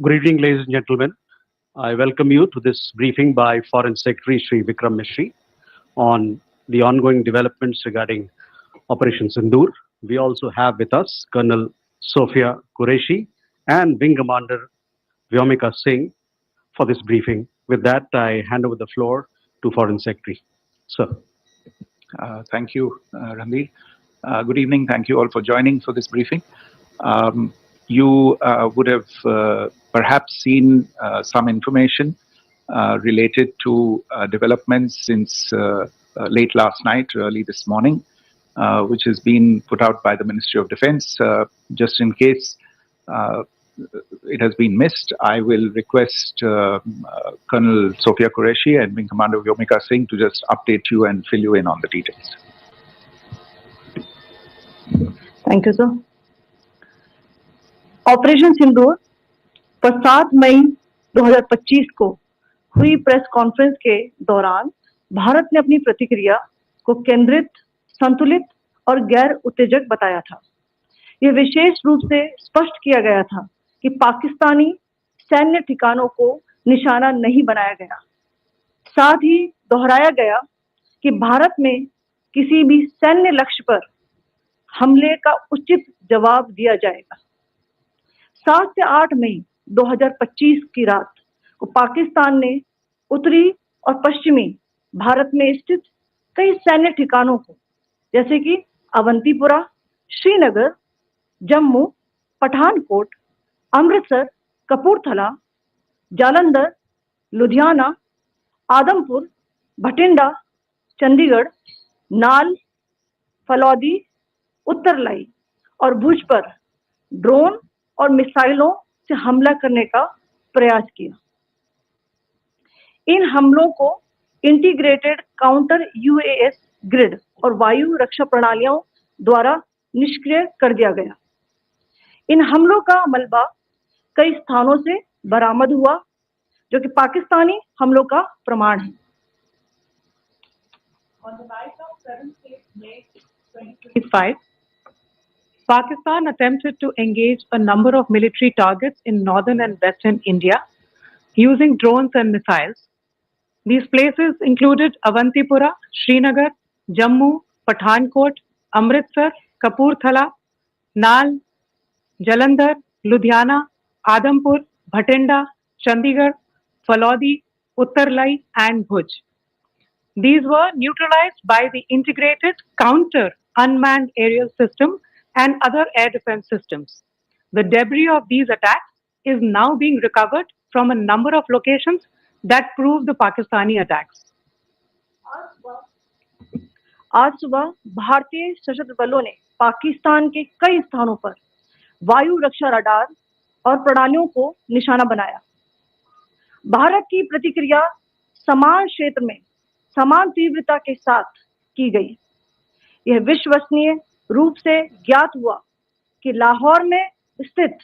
Good evening, ladies and gentlemen. I welcome you to this briefing by Foreign Secretary Sri Vikram Mishri on the ongoing developments regarding Operation Sindoor. We also have with us Colonel Sophia Qureshi and Wing Commander Vyomika Singh for this briefing. With that, I hand over the floor to Foreign Secretary. Sir. Thank you, Ranveer. Good evening. Thank you all for joining for this briefing. You would have perhaps seen some information related to developments since late last night, early this morning, which has been put out by the Ministry of Defence. Just in case it has been missed, I will request Colonel Sophia Qureshi and Wing Commander Vyomika Singh to just update you and fill you in on the details. Thank you, sir. Operation Sindoor पर 7 मई 2025 को हुई press conference के दौरान भारत ने अपनी प्रतिक्रिया को केंद्रित, संतुलित और गैर उत्तेजक बताया था। यह विशेष रूप से स्पष्ट किया गया था कि पाकिस्तानी सैन्य ठिकानों को निशाना नहीं बनाया गया। साथ ही दोहराया गया कि भारत में किसी भी सैन्य लक्ष्य पर हमले का उचित जवाब दिया जाएगा। 7 से 8 मई 2025 की रात को पाकिस्तान ने उत्तरी और पश्चिमी भारत में स्थित कई सैन्य ठिकानों को, जैसे कि अवंतीपुरा, श्रीनगर, जम्मू, पठानकोट, अमृतसर, कपूरथला, जालंधर, लुधियाना, आदमपुर, भटिंडा, चंडीगढ़, नाल, फलौदी, उत्तरलाई और भुज पर ड्रोन और मिसाइलों से हमला करने का प्रयास किया। इन हमलों को इंटीग्रेटेड काउंटर यूएस ग्रिड और वायु रक्षा प्रणालियों द्वारा निष्क्रिय कर दिया गया। इन हमलों का मलबा कई स्थानों से बरामद हुआ, जो कि पाकिस्तानी हमलों का प्रमाण है। On the night of 7th May 2025, Pakistan attempted to engage a number of military targets in northern and western India using drones and missiles. These places included Avantipura, Srinagar, Jammu, Pathankot, Amritsar, Kapurthala, Nal, Jalandhar, Ludhiana, Adampur, Bhatinda, Chandigarh, Falodi, Uttarlai and Bhuj. These were neutralized by the integrated counter unmanned aerial system and other air defense systems. The debris of these attacks is now being recovered from a number of locations that prove the Pakistani attacks. आज सुबह भारतीय सशस्त्र बलों ने पाकिस्तान के कई स्थानों पर वायु रक्षा रडार और प्रणालियों को निशाना बनाया। भारत की प्रतिक्रिया समान क्षेत्र में समान तीव्रता के साथ की गई। यह विश्वसनीय रूप से ज्ञात हुआ कि लाहौर में स्थित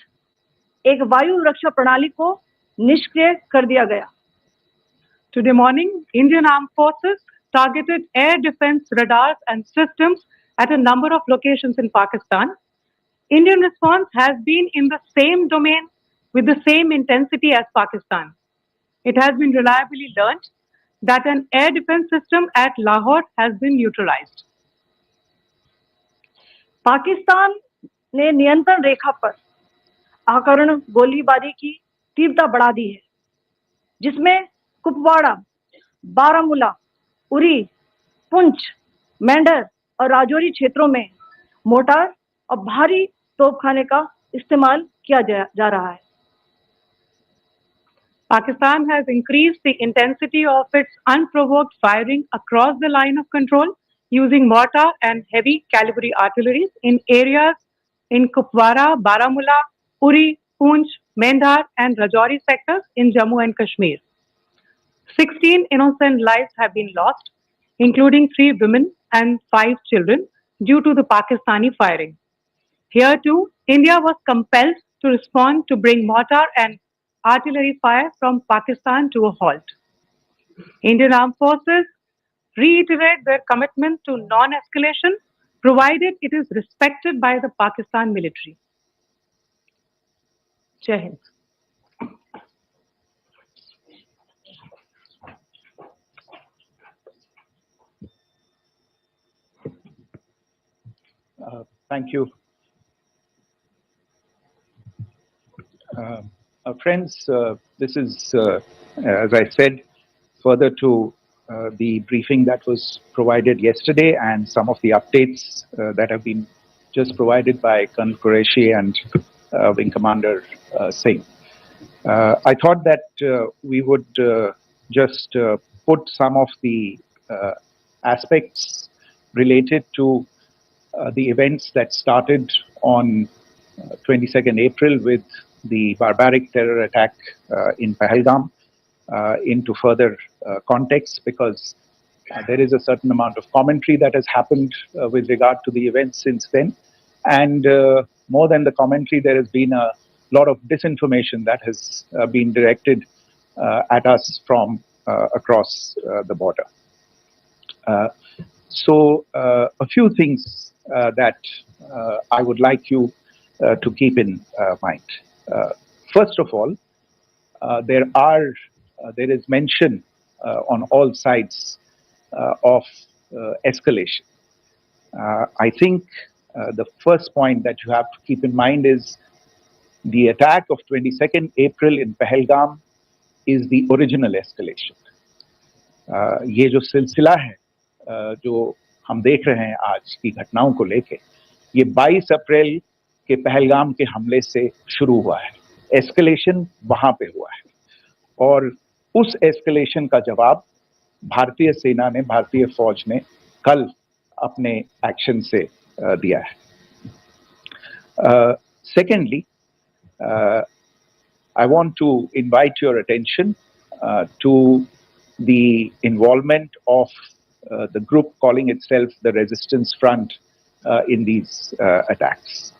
एक वायु रक्षा प्रणाली को निष्क्रिय कर दिया गया। Today morning, Indian Armed Forces targeted air defense radars and systems at a number of locations in Pakistan. Indian response has been in the same domain with the same intensity as Pakistan. It has been reliably learned that an air defense system at Lahore has been neutralized. Pakistan ने नियंत्रण रेखा पर आकरण गोलीबारी की तीव्रता बढ़ा दी है, जिसमें कुपवाड़ा, बारामूला, उरी, पुंछ, मेंढर और राजौरी क्षेत्रों में मोर्टार और भारी तोपखाने का इस्तेमाल किया जा रहा है। Pakistan has increased the intensity of its unprovoked firing across the line of control using mortar and heavy calibre artillery in areas in Kupwara, Baramulla, Uri, Poonch, Mendhar and Rajouri sectors in Jammu and Kashmir. 16 innocent lives have been lost, including 3 women and 5 children, due to the Pakistani firing. Here too, India was compelled to respond to bring mortar and artillery fire from Pakistan to a halt. Indian Armed Forces reiterate their commitment to non-escalation, provided it is respected by the Pakistan military. Jai Hind. Thank you. Friends, this is, as I said, further to the briefing that was provided yesterday and some of the updates that have been just provided by Colonel Qureshi and Wing Commander Singh. I thought that we would just put some of the aspects related to the events that started on 22nd April with the barbaric terror attack in Pahalgam into further context, because there is a certain amount of commentary that has happened with regard to the events since then. And more than the commentary, there has been a lot of disinformation that has been directed at us from across the border. So a few things that I would like you to keep in mind. First of all, there is mention on all sides of escalation. I think the first point that you have to keep in mind is the attack of 22nd April in Pahalgam is the original escalation. ये जो सिलसिला है जो हम देख रहे हैं आज की घटनाओं को लेके, ये 22 अप्रैल के पहलगाम के हमले से शुरू हुआ है. एस्केलेशन वहां पे हुआ है और उस एस्केलेशन का जवाब भारतीय सेना ने, भारतीय फौज ने कल अपने एक्शन से दिया है. Secondly, I want to invite your attention to the involvement of the group calling itself the Resistance Front in these attacks.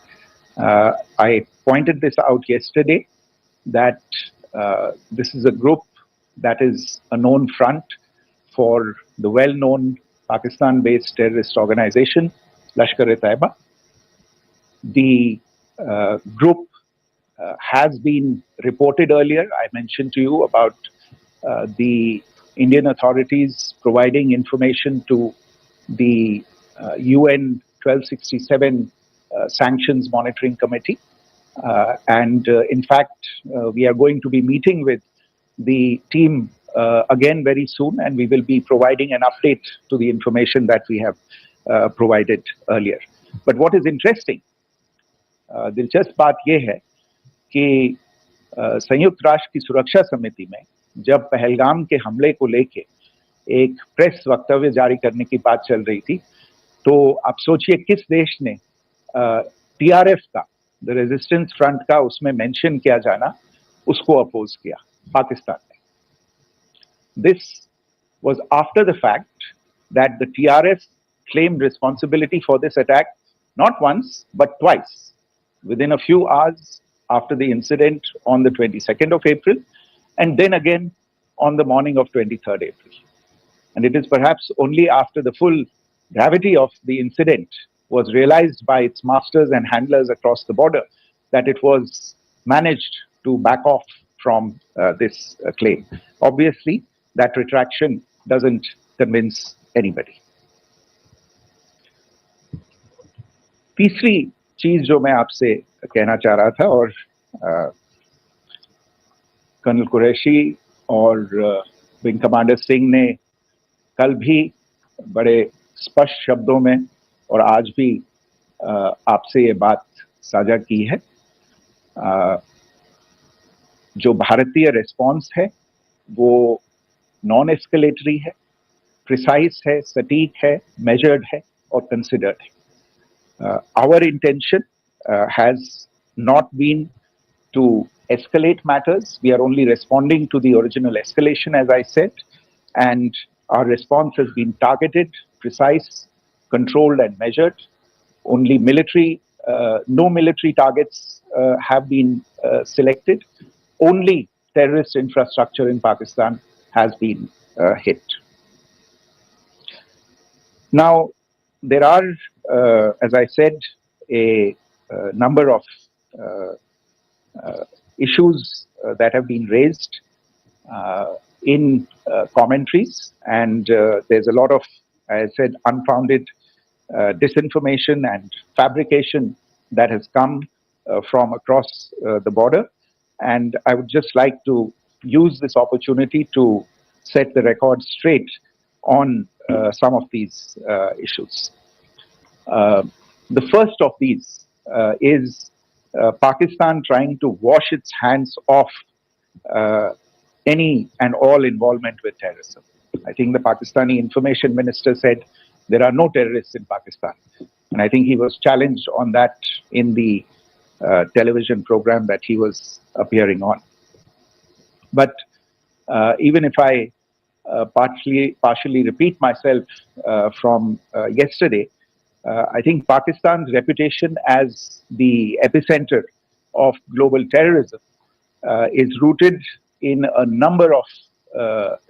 I pointed this out yesterday that this is a group that is a known front for the well-known Pakistan-based terrorist organization, Lashkar-e-Taiba. The group has been reported earlier. I mentioned to you about the Indian authorities providing information to the UN 1267 Sanctions Monitoring Committee. And in fact, we are going to be meeting with the team again very soon, and we will be providing an update to the information that we have provided earlier. But what is interesting, दिलचस्प बात यह है कि संयुक्त राष्ट्र की सुरक्षा समिति में जब पहलगाम के हमले को लेके एक प्रेस वक्तव्य जारी करने की बात चल रही थी, तो आप सोचिए किस देश ने टीआरएफ का, द रेजिस्टेंस फ्रंट का उसमें मेंशन किया जाना, उसको अपोज किया, पाकिस्तान ने. This was after the fact that the TRF claimed responsibility for this attack not once but twice within a few hours after the incident on the 22nd of April, and then again on the morning of 23rd April. And it is perhaps only after the full gravity of the incident was realized by its masters and handlers across the border that it was managed to back off from this claim. Obviously, that retraction doesn't convince anybody. तीसरी चीज जो मैं आपसे कहना चाह रहा था, और कर्नल कुरैशी और विंग कमांडर सिंह ने कल भी बड़े स्पष्ट शब्दों में और आज भी आपसे ये बात साझा की है. जो भारतीय रिस्पॉन्स है वो नॉन एस्केलेटरी है, प्रिसाइज है, सटीक है, मेजर्ड है और कंसिडर्ड है. Our intention has not been to escalate matters. We are only responding to the original escalation, as I said, and our response has been targeted, precise, controlled and measured. Only military, no military targets have been selected. Only terrorist infrastructure in Pakistan has been hit. Now, there are, as I said, a number of issues that have been raised in commentaries, and there's a lot of, as I said, unfounded disinformation and fabrication that has come from across the border. And I would just like to use this opportunity to set the record straight on some of these issues. The first of these is Pakistan trying to wash its hands off any and all involvement with terrorism. I think the Pakistani information minister said there are no terrorists in Pakistan. And I think he was challenged on that in the television program that he was appearing on. But even if I partially repeat myself from yesterday, I think Pakistan's reputation as the epicenter of global terrorism is rooted in a number of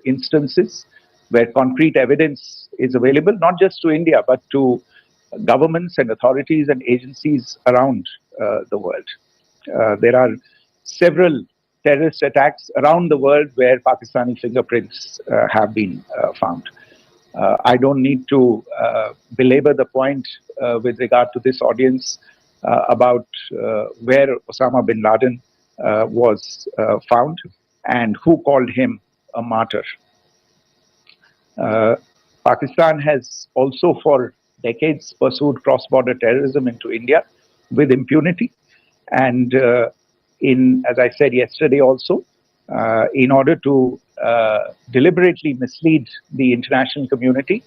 instances where concrete evidence is available, not just to India, but to governments and authorities and agencies around the world. There are several terrorist attacks around the world where Pakistani fingerprints have been found. I don't need to belabor the point with regard to this audience about where Osama bin Laden was found and who called him a martyr. Pakistan has also for decades pursued cross-border terrorism into India with impunity. And as I said yesterday also, in order to deliberately mislead the international community,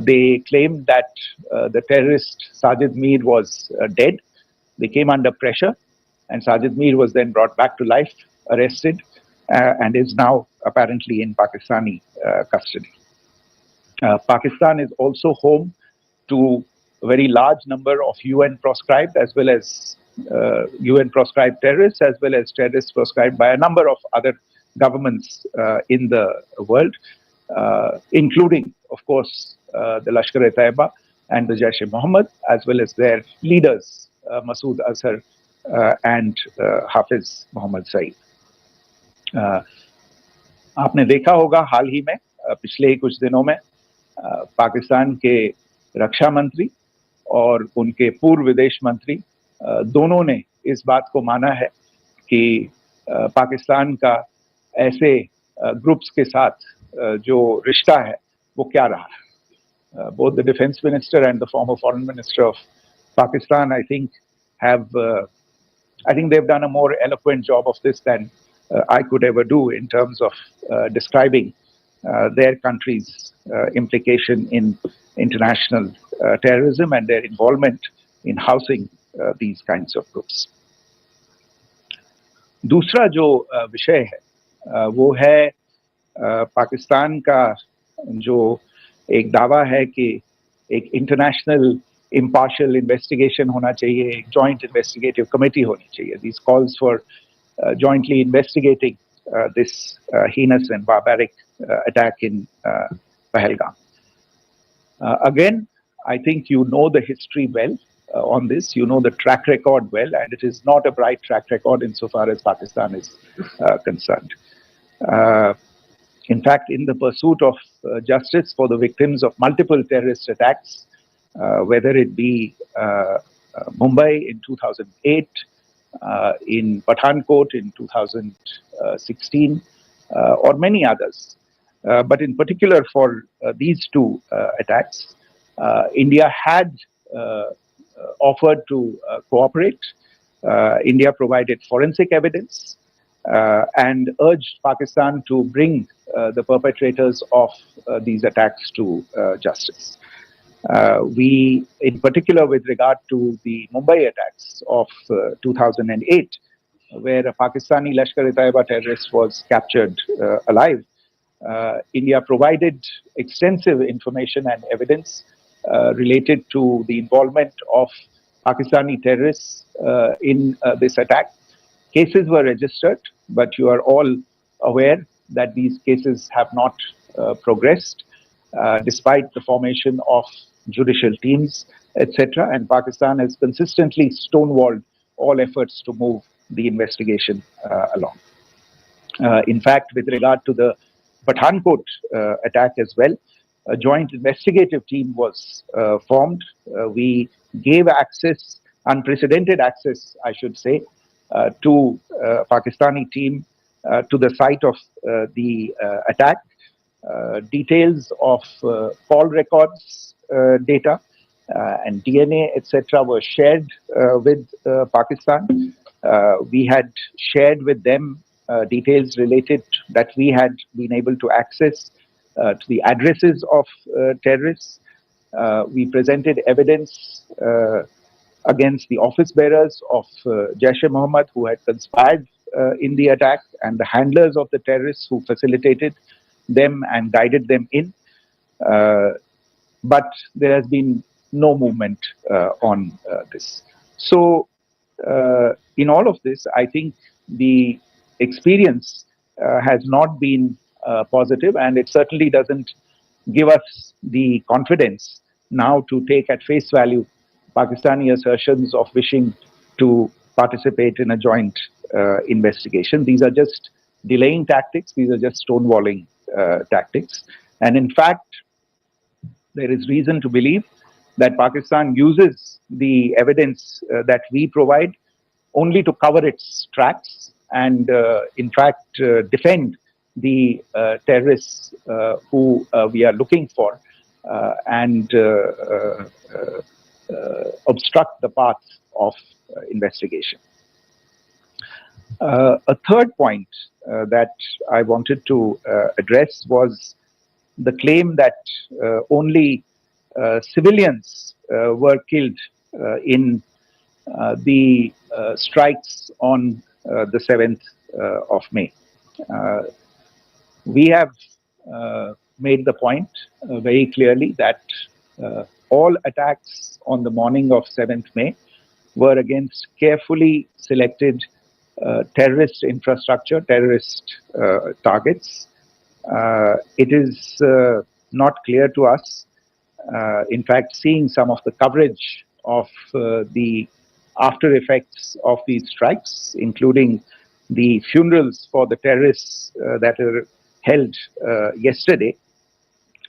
they claimed that the terrorist Sajid Mir was dead. They came under pressure, and Sajid Mir was then brought back to life, arrested, and is now apparently in Pakistani custody. Pakistan is also home to a very large number of UN proscribed as well as UN proscribed terrorists, as well as terrorists proscribed by a number of other governments in the world, including, of course, the Lashkar-e-Taiba and the Jaish-e-Mohammed, as well as their leaders, Masood Azhar and Hafiz Mohammed Saeed. आपने देखा होगा हाल ही में पिछले कुछ दिनों में पाकिस्तान के रक्षा मंत्री और उनके पूर्व विदेश मंत्री दोनों ने इस बात को माना है कि पाकिस्तान का ऐसे ग्रुप्स के साथ जो रिश्ता है वो क्या रहा है. Both the defense minister and the former foreign minister of Pakistan, I think they've done a more eloquent job of this than I could ever do in terms of describing their country's implication in international terrorism and their involvement in housing these kinds of groups. दूसरा जो विषय है वो है पाकिस्तान का जो एक दावा है कि एक इंटरनेशनल impartial investigation होना चाहिए, एक joint investigative committee होनी चाहिए. These calls for jointly investigating this heinous and barbaric attack in Pahalgam. Again, I think you know the history well on this. You know the track record well, and it is not a bright track record insofar as Pakistan is concerned. In fact, in the pursuit of justice for the victims of multiple terrorist attacks, whether it be Mumbai in 2008, in Pathankot in 2016, or many others. But in particular for these two attacks, India had offered to cooperate. India provided forensic evidence and urged Pakistan to bring the perpetrators of these attacks to justice. We, in particular with regard to the Mumbai attacks of 2008, where a Pakistani Lashkar-e-Taiba terrorist was captured alive, India provided extensive information and evidence related to the involvement of Pakistani terrorists in this attack. Cases were registered, but you are all aware that these cases have not progressed, despite the formation of judicial teams, etc. And Pakistan has consistently stonewalled all efforts to move the investigation along. In fact, with regard to the Pathankot attack as well, a joint investigative team was formed. We gave access, unprecedented access, I should say, to Pakistani team to the site of the attack. Details of call records data and DNA, etc., were shared with Pakistan. We had shared with them details related that we had been able to access to the addresses of terrorists. We presented evidence against the office bearers of Jaish-e-Mohammed who had conspired in the attack, and the handlers of the terrorists who facilitated them and guided them in. But there has been no movement on this. So, in all of this, I think the experience has not been positive, and it certainly doesn't give us the confidence now to take at face value Pakistani assertions of wishing to participate in a joint investigation. These are just delaying tactics, these are just stonewalling tactics. And in fact, there is reason to believe that Pakistan uses the evidence that we provide only to cover its tracks and, in fact, defend the terrorists who we are looking for and obstruct the path of investigation. A third point that I wanted to address was the claim that only civilians were killed in the strikes on the 7th of May. We have made the point very clearly that all attacks on the morning of 7th May were against carefully selected terrorist infrastructure, terrorist targets. It is not clear to us, in fact, seeing some of the coverage of the after effects of these strikes, including the funerals for the terrorists that were held yesterday.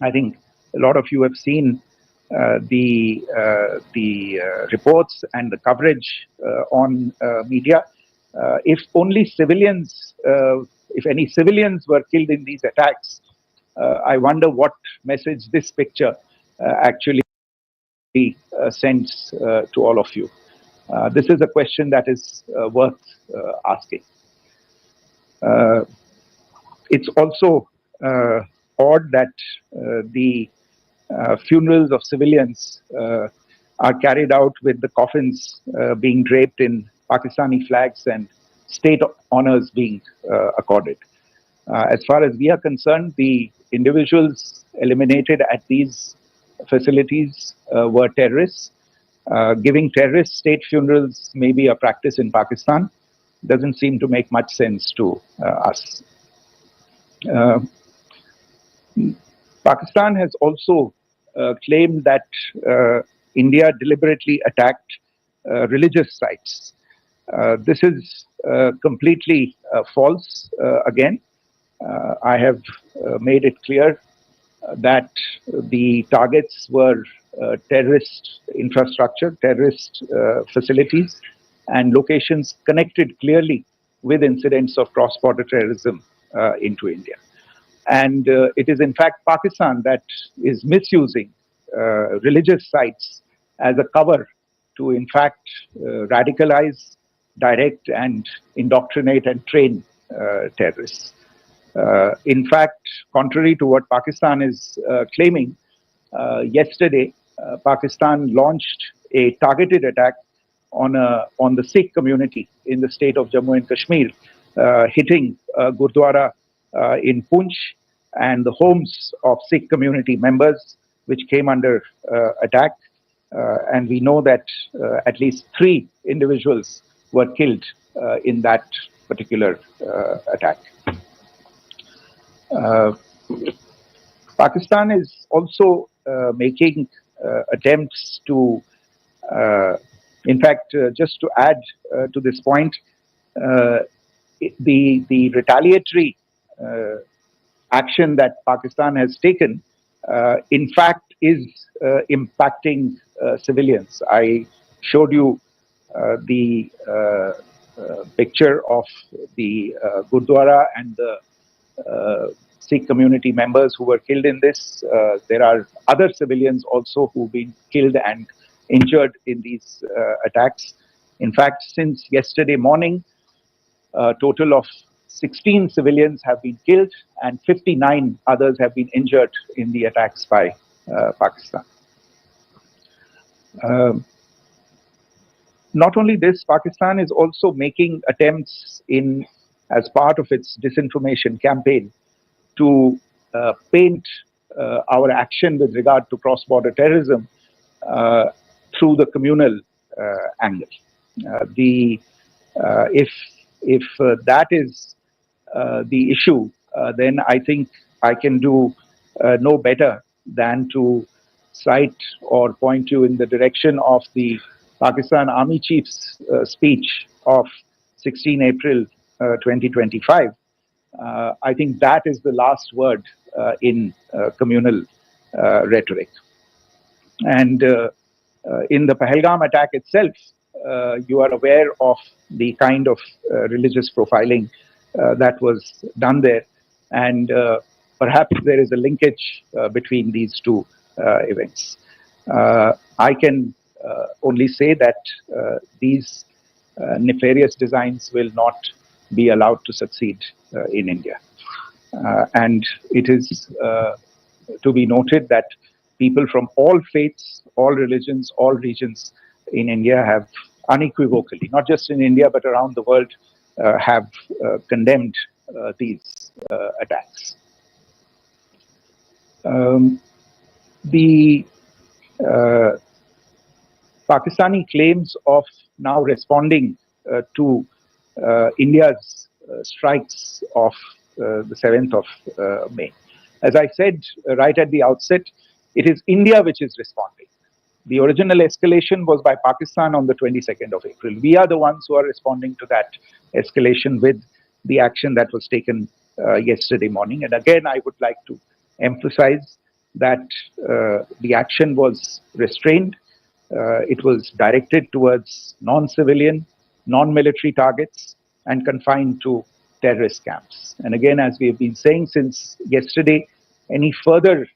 I think a lot of you have seen the reports and the coverage on media. If only civilians, if any civilians were killed in these attacks, I wonder what message this picture actually sends to all of you. This is a question that is worth asking. It's also odd that the funerals of civilians are carried out with the coffins being draped in Pakistani flags and state honors being accorded. As far as we are concerned, the individuals eliminated at these facilities were terrorists. Giving terrorist state funerals may be a practice in Pakistan. Doesn't seem to make much sense to us. Pakistan has also claimed that India deliberately attacked religious sites. This is completely false. Again, I have made it clear that the targets were terrorist infrastructure, terrorist facilities, and locations connected clearly with incidents of cross-border terrorism into India. And it is in fact Pakistan that is misusing religious sites as a cover to in fact radicalize, direct and indoctrinate and train terrorists. In fact, contrary to what Pakistan is claiming, yesterday Pakistan launched a targeted attack on the Sikh community in the state of Jammu and Kashmir, hitting Gurdwara in Poonch and the homes of Sikh community members, which came under attack. And we know that at least 3 individuals were killed in that particular attack. Pakistan is also making attempts to, in fact, just to add to this point, the retaliatory action that Pakistan has taken in fact is impacting civilians. I showed you the picture of the Gurdwara and the Sikh community members who were killed in this. There are other civilians also who've been killed and injured in these attacks. In fact, since yesterday morning, a total of 16 civilians have been killed and 59 others have been injured in the attacks by Pakistan. Not only this, Pakistan is also making attempts as part of its disinformation campaign to paint our action with regard to cross-border terrorism through the communal angle. If that is the issue, then I think I can do no better than to cite or point you in the direction of the Pakistan Army Chief's speech of 16 April 2025. I think that is the last word in communal rhetoric. And in the Pahalgam attack itself, you are aware of the kind of religious profiling that was done there. And perhaps there is a linkage between these two events. I can only say that these nefarious designs will not be allowed to succeed in India. And it is to be noted that people from all faiths, all religions, all regions in India have unequivocally, not just in India but around the world, have condemned these attacks. The Pakistani claims of now responding to India's strikes of the 7th of May. As I said right at the outset, it is India which is responding. The original escalation was by Pakistan on the 22nd of April. We are the ones who are responding to that escalation with the action that was taken yesterday morning. And again, I would like to emphasize that the action was restrained. It was directed towards non-civilian, non-military targets and confined to terrorist camps. And again, as we have been saying since yesterday, any further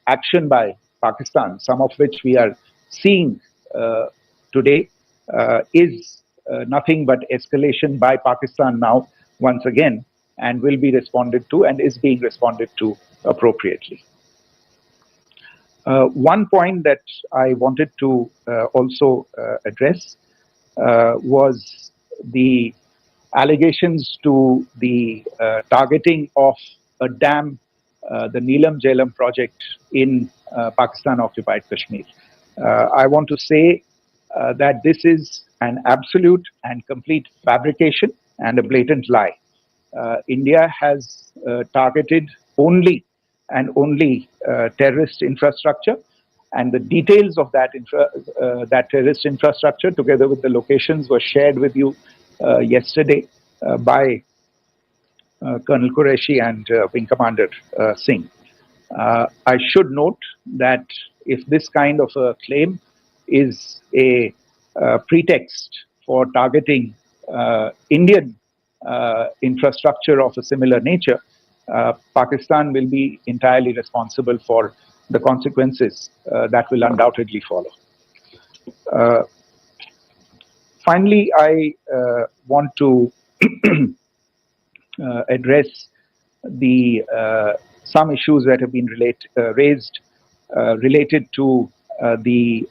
action by Pakistan, some of which we are seeing today, is nothing but escalation by Pakistan now, once again, and will be responded to and is being responded to appropriately. One point that I wanted to also address was the allegations to the targeting of a dam, the Neelam Jhelum project in Pakistan-occupied Kashmir. I want to say that this is an absolute and complete fabrication and a blatant lie. India has targeted only and only terrorist infrastructure, and the details of that terrorist infrastructure, together with the locations, were shared with you yesterday by Colonel Qureshi and Wing Commander Singh. I should note that if this kind of a claim is a pretext for targeting Indian infrastructure of a similar nature, Pakistan will be entirely responsible for the consequences that will undoubtedly follow. Finally, I want to address some issues that have been raised related to the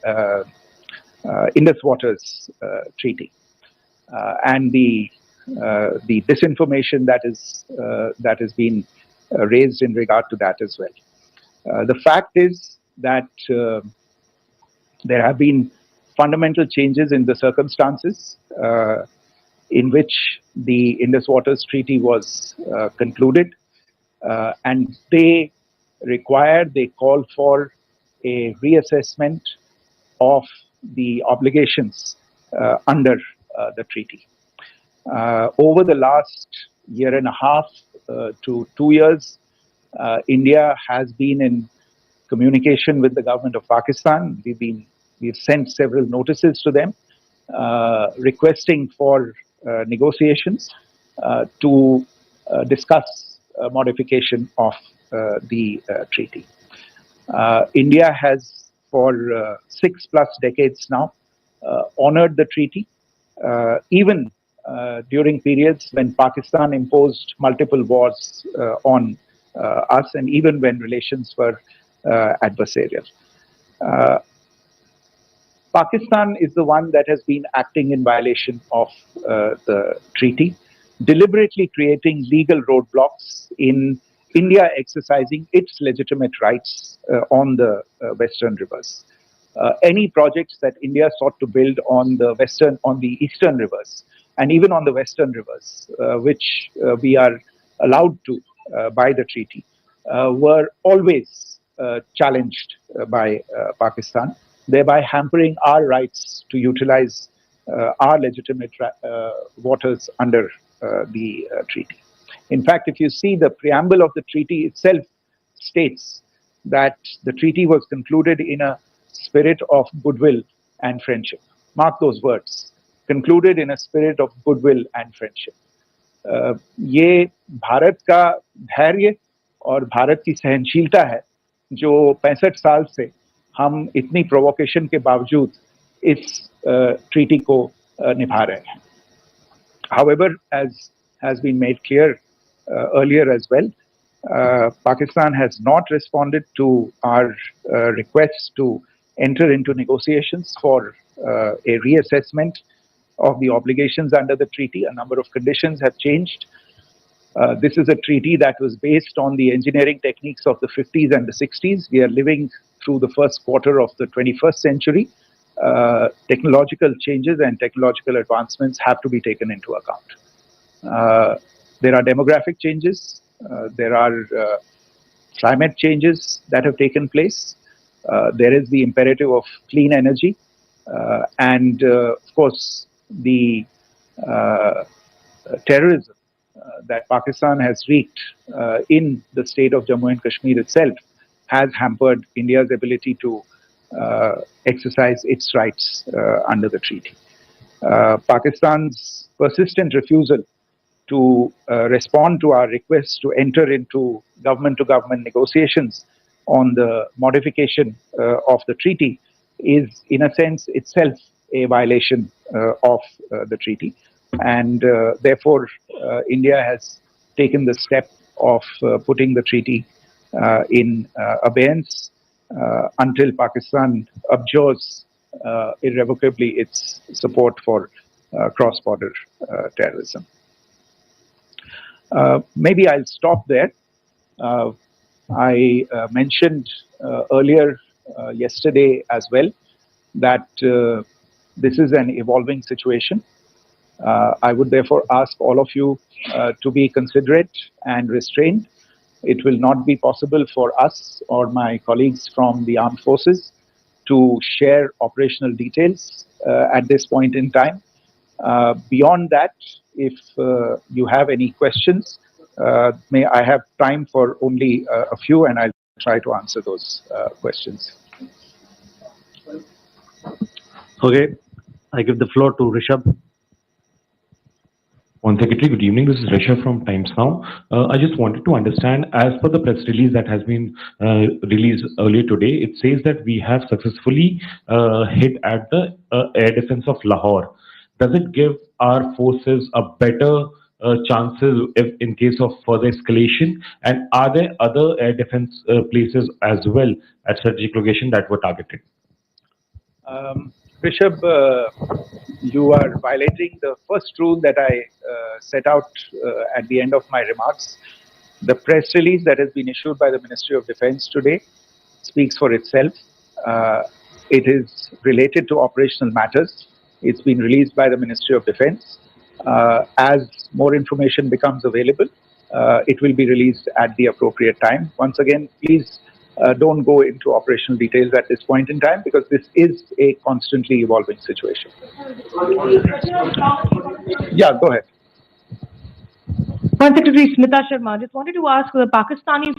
Indus Waters Treaty and the disinformation that has been raised in regard to that as well. The fact is that there have been fundamental changes in the circumstances in which the Indus Waters Treaty was concluded, and they call for a reassessment of the obligations under the treaty. Over the last year and a half to 2 years, India has been in communication with the government of Pakistan. We've sent several notices to them requesting for negotiations to discuss modification of the treaty. India has for 6+ decades now honored the treaty, even during periods when Pakistan imposed multiple wars on us, and even when relations were adversarial. Pakistan is the one that has been acting in violation of the treaty, deliberately creating legal roadblocks in India exercising its legitimate rights on the Western rivers. Any projects that India sought to build on the Eastern rivers, and even on the Western rivers, which we are allowed to by the treaty, were always challenged by Pakistan, thereby hampering our rights to utilize our legitimate waters under the treaty. In fact, if you see the preamble of the treaty itself states that the treaty was concluded in a spirit of goodwill and friendship. Mark those words, concluded in a spirit of goodwill and friendship. ये भारत का धैर्य और भारत की सहनशीलता है जो 65 साल से हम इतनी प्रोवोकेशन के बावजूद इस ट्रीटी को निभा रहे हैं. However, as has been made clear earlier as well, Pakistan has not responded to our requests to enter into negotiations for a reassessment of the obligations under the treaty. A number of conditions have changed. This is a treaty that was based on the engineering techniques of the 50s and the 60s. We are living through the first quarter of the 21st century. Technological changes and technological advancements have to be taken into account. There are demographic changes. There are climate changes that have taken place. There is the imperative of clean energy. And of course, the terrorism that Pakistan has wreaked in the state of Jammu and Kashmir itself has hampered India's ability to exercise its rights under the treaty. Pakistan's persistent refusal to respond to our requests to enter into government-to-government negotiations on the modification of the treaty is, in a sense, itself a violation of the treaty. And therefore, India has taken the step of putting the treaty in abeyance until Pakistan abjures irrevocably its support for cross-border terrorism. Maybe I'll stop there. I mentioned earlier yesterday as well that this is an evolving situation. I would therefore ask all of you to be considerate and restrained. It will not be possible for us or my colleagues from the armed forces to share operational details at this point in time. Beyond that, if you have any questions, may I have time for only a few, and I'll try to answer those questions. Okay, I give the floor to Rishabh. One Secretary, good evening. This is Rishabh from Times Now. I just wanted to understand, as per the press release that has been released earlier today, it says that we have successfully hit at the air defense of Lahore. Does it give our forces a better chances if in case of further escalation? And are there other air defense places as well at strategic location that were targeted? Rishabh, you are violating the first rule that I set out at the end of my remarks. The press release that has been issued by the Ministry of Defence today speaks for itself. It is related to operational matters. It's been released by the Ministry of Defence. As more information becomes available, it will be released at the appropriate time. Once again, please don't go into operational details at this point in time, because this is a constantly evolving situation. Yeah, go ahead. Foreign Secretary Smita Sharma, just wanted to ask, the Pakistani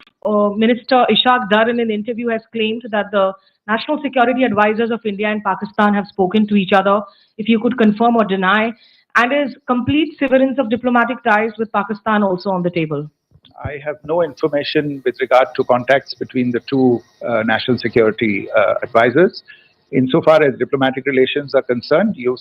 Minister Ishaq Dar in an interview has claimed that the national security advisors of India and Pakistan have spoken to each other. If you could confirm or deny, and is complete severance of diplomatic ties with Pakistan also on the table? I have no information with regard to contacts between the two national security advisors. Insofar as diplomatic relations are concerned, you've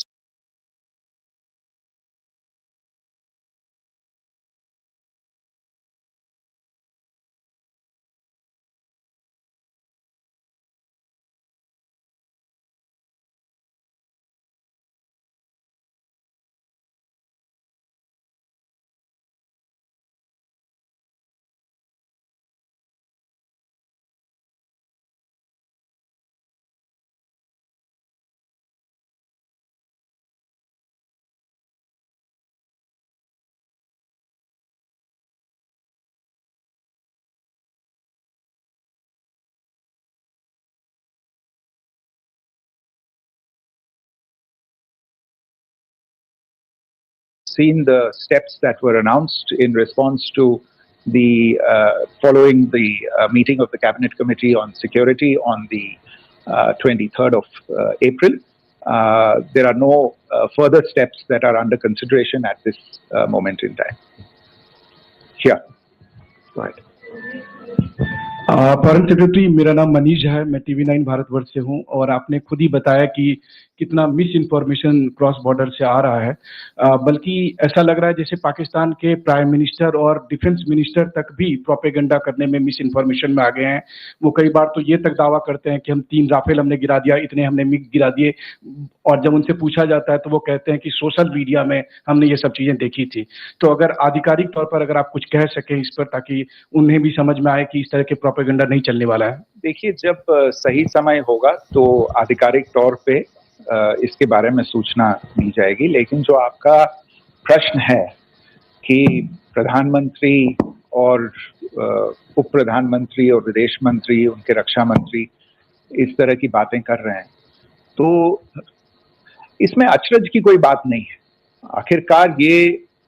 seen the steps that were announced in response to the following the meeting of the Cabinet Committee on Security on the 23rd of April. There are no further steps that are under consideration at this moment in time. Here. Right. Foreign secretary, मेरा नाम मनीष है, मैं TV9 Bharatvarsh से हूं और आपने खुद ही बताया कि कितना मिस इन्फॉर्मेशन क्रॉस बॉर्डर से आ रहा है, बल्कि ऐसा लग रहा है जैसे पाकिस्तान के प्राइम मिनिस्टर और डिफेंस मिनिस्टर तक भी प्रोपेगेंडा करने में मिस इन्फॉर्मेशन में आ गए हैं। वो कई बार तो ये तक दावा करते हैं कि हम 3 राफेल हमने गिरा दिया, इतने हमने मिग गिरा दिए, और जब उनसे पूछा जाता है तो वो कहते हैं कि सोशल मीडिया में हमने ये सब चीजें देखी थी। तो अगर आधिकारिक तौर पर अगर आप कुछ कह सकें इस पर, ताकि उन्हें भी समझ में आए कि इस तरह के प्रोपेगेंडा नहीं चलने वाला है। देखिए, जब सही समय होगा तो आधिकारिक तौर पे इसके बारे में सूचना दी जाएगी, लेकिन जो आपका प्रश्न है कि प्रधानमंत्री और उप प्रधानमंत्री और विदेश मंत्री, उनके रक्षा मंत्री इस तरह की बातें कर रहे हैं, तो इसमें अचरज की कोई बात नहीं है। आखिरकार ये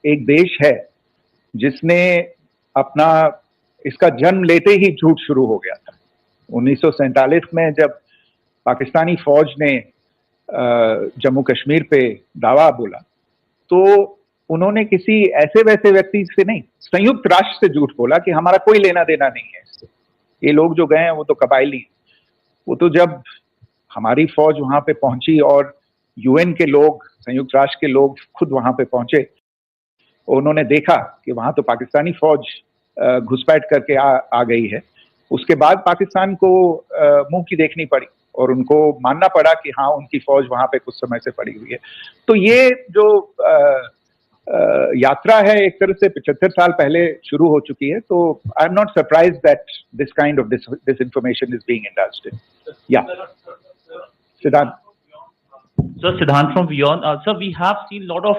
एक देश है जिसने अपना इसका जन्म लेते ही झूठ शुरू हो गया था। 1947 में जब पाकिस्तानी फौज ने जम्मू कश्मीर पे दावा बोला, तो उन्होंने किसी ऐसे वैसे व्यक्ति से नहीं, संयुक्त राष्ट्र से झूठ बोला कि हमारा कोई लेना देना नहीं है इससे। ये लोग जो गए हैं वो तो कबायली, वो तो जब हमारी फौज वहां पे पहुंची और UN के लोग, संयुक्त राष्ट्र के लोग खुद वहां पे पहुंचे, उन्होंने देखा कि वहां तो पाकिस्तानी फौज घुसपैठ करके आ गई है, उसके बाद पाकिस्तान को मुंह की देखनी पड़ी और उनको मानना पड़ा कि हाँ, उनकी फौज वहां पे कुछ समय से पड़ी हुई है। तो ये जो यात्रा है एक तरह से 75 साल पहले शुरू हो चुकी है। तो I am not surprised that this kind of disinformation is being indulged in. Yeah. Siddhant. So Siddhant from Beyond. Sir, we have seen a lot of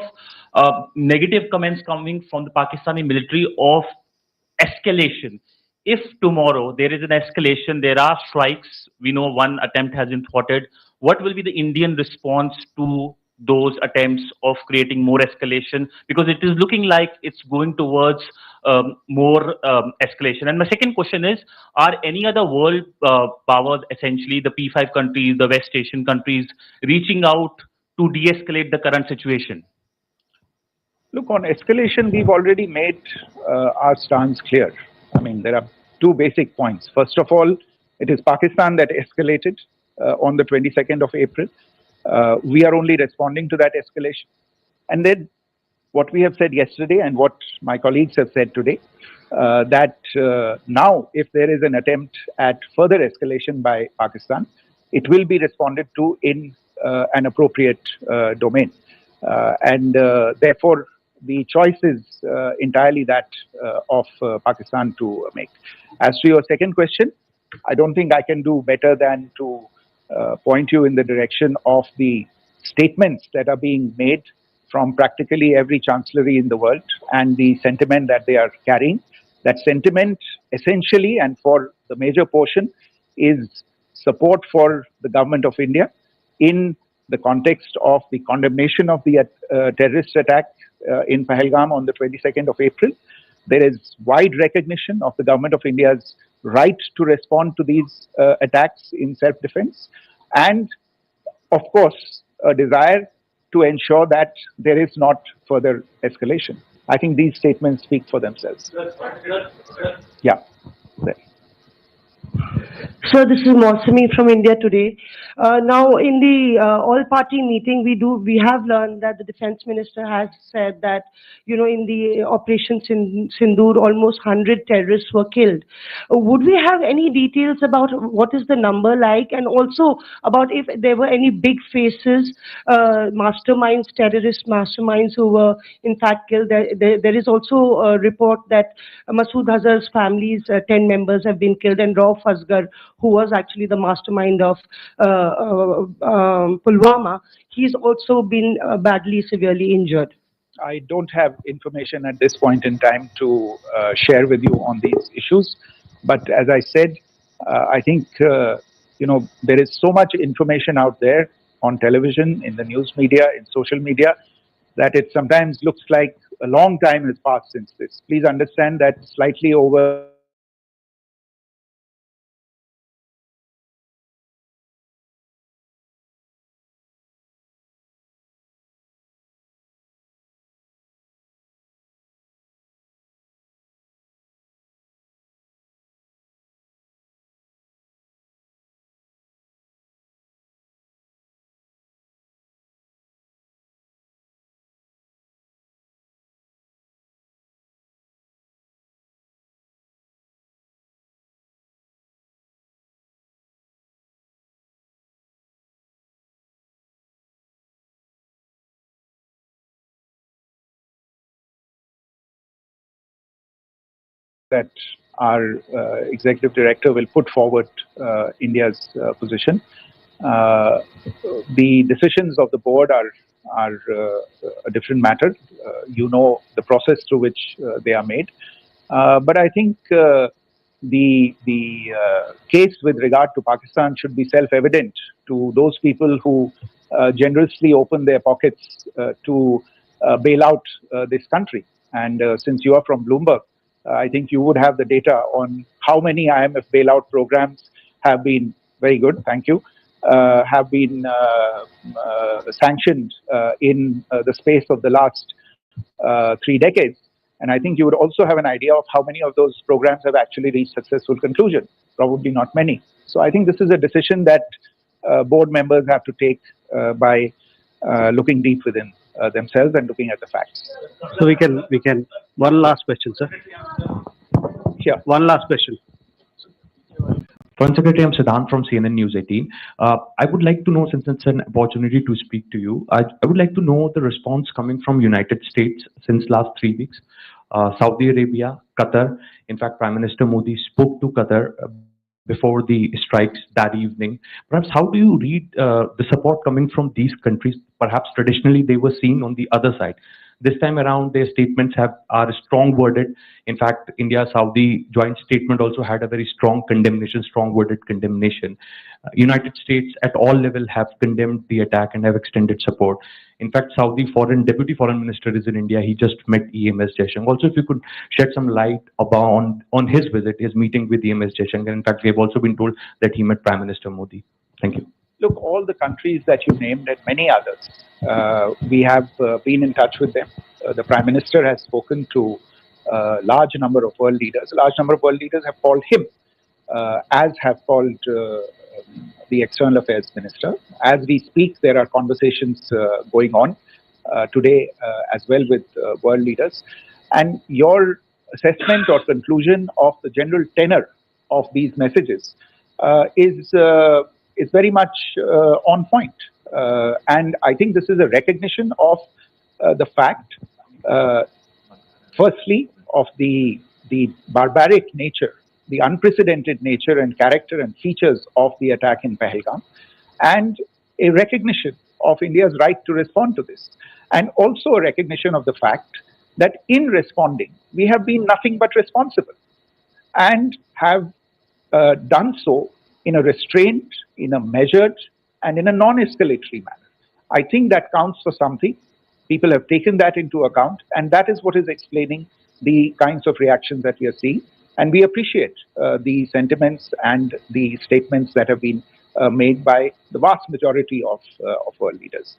negative comments coming from the Pakistani military of escalation. If tomorrow there is an escalation, there are strikes, we know one attempt has been thwarted, what will be the Indian response to those attempts of creating more escalation? Because it is looking like it's going towards more escalation. And my second question is, are any other world powers, essentially the P5 countries, the West Asian countries, reaching out to de-escalate the current situation? Look, on escalation, we've already made our stance clear. I mean, there are two basic points. First of all, it is Pakistan that escalated on the 22nd of April. We are only responding to that escalation. And then what we have said yesterday and what my colleagues have said today, that now if there is an attempt at further escalation by Pakistan, it will be responded to in an appropriate domain. And therefore, the choice is entirely that of Pakistan to make. As to your second question, I don't think I can do better than to point you in the direction of the statements that are being made from practically every chancellery in the world and the sentiment that they are carrying. That sentiment essentially and for the major portion is support for the government of India in the context of the condemnation of the terrorist attack in Pahalgam on the 22nd of April, There is wide recognition of the Government of India's right to respond to these attacks in self-defense, and of course, a desire to ensure that there is not further escalation. I think these statements speak for themselves. Yeah. There. So this is Mosami from India Today. Now, in the all-party meeting, we have learned that the defense minister has said that, you know, in the operations in Sindoor, almost 100 terrorists were killed. Would we have any details about what is the number like, and also about if there were any big faces, masterminds, terrorist masterminds who were in fact killed? There is also a report that Masood Azhar's family's 10 members have been killed, and Rauf Asghar, who was actually the mastermind of Pulwama, he's also been badly, severely injured. I don't have information at this point in time to share with you on these issues. But as I said, I think, you know, there is so much information out there on television, in the news media, in social media, that it sometimes looks like a long time has passed since this. Please understand that slightly over that our executive director will put forward India's position. The decisions of the board are a different matter. You know the process through which they are made. But I think the case with regard to Pakistan should be self-evident to those people who generously open their pockets to bail out this country. And since you are from Bloomberg, I think you would have the data on how many IMF bailout programs have been, very good, thank you, have been sanctioned in the space of the last 3 decades. And I think you would also have an idea of how many of those programs have actually reached successful conclusion. Probably not many. So I think this is a decision that board members have to take by looking deep within themselves and looking at the facts. So we can, one last question, sir. Yeah. One last question. Foreign Secretary, I'm Siddhant from CNN News 18. I would like to know, since it's an opportunity to speak to you, I would like to know the response coming from United States since last 3 weeks. Saudi Arabia, Qatar. In fact, Prime Minister Modi spoke to Qatar before the strikes that evening. Perhaps how do you read the support coming from these countries? Perhaps traditionally they were seen on the other side. This time around, their statements are strong worded. In fact, India-Saudi joint statement also had a very strong condemnation, strong worded condemnation. United States at all levels have condemned the attack and have extended support. In fact, Saudi Deputy Foreign Minister is in India. He just met EMS Jaishankar. Also, if you could shed some light about on his visit, his meeting with EMS Jaishankar. In fact, we have also been told that he met Prime Minister Modi. Thank you. Look, all the countries that you named and many others, we have been in touch with them. The Prime Minister has spoken to a large number of world leaders. A large number of world leaders have called him, as have called the External Affairs Minister. As we speak, there are conversations going on today as well with world leaders. And your assessment or conclusion of the general tenor of these messages is very much on point. And I think this is a recognition of the fact, firstly, of the barbaric nature, the unprecedented nature and character and features of the attack in Pahalgam, and a recognition of India's right to respond to this. And also a recognition of the fact that in responding, we have been nothing but responsible and have done so in a restrained, in a measured, and in a non-escalatory manner. I think that counts for something. People have taken that into account, and that is what is explaining the kinds of reactions that we are seeing. And we appreciate the sentiments and the statements that have been made by the vast majority of world leaders.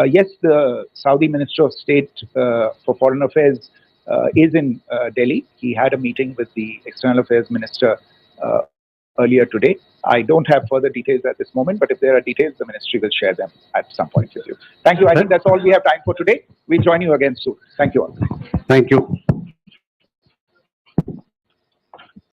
Yes, the Saudi Minister of State for Foreign Affairs is in Delhi. He had a meeting with the External Affairs Minister earlier today. I don't have further details at this moment, but if there are details, the ministry will share them at some point with you. Thank you. I think that's all we have time for today. We'll join you again soon. Thank you all. Thank you.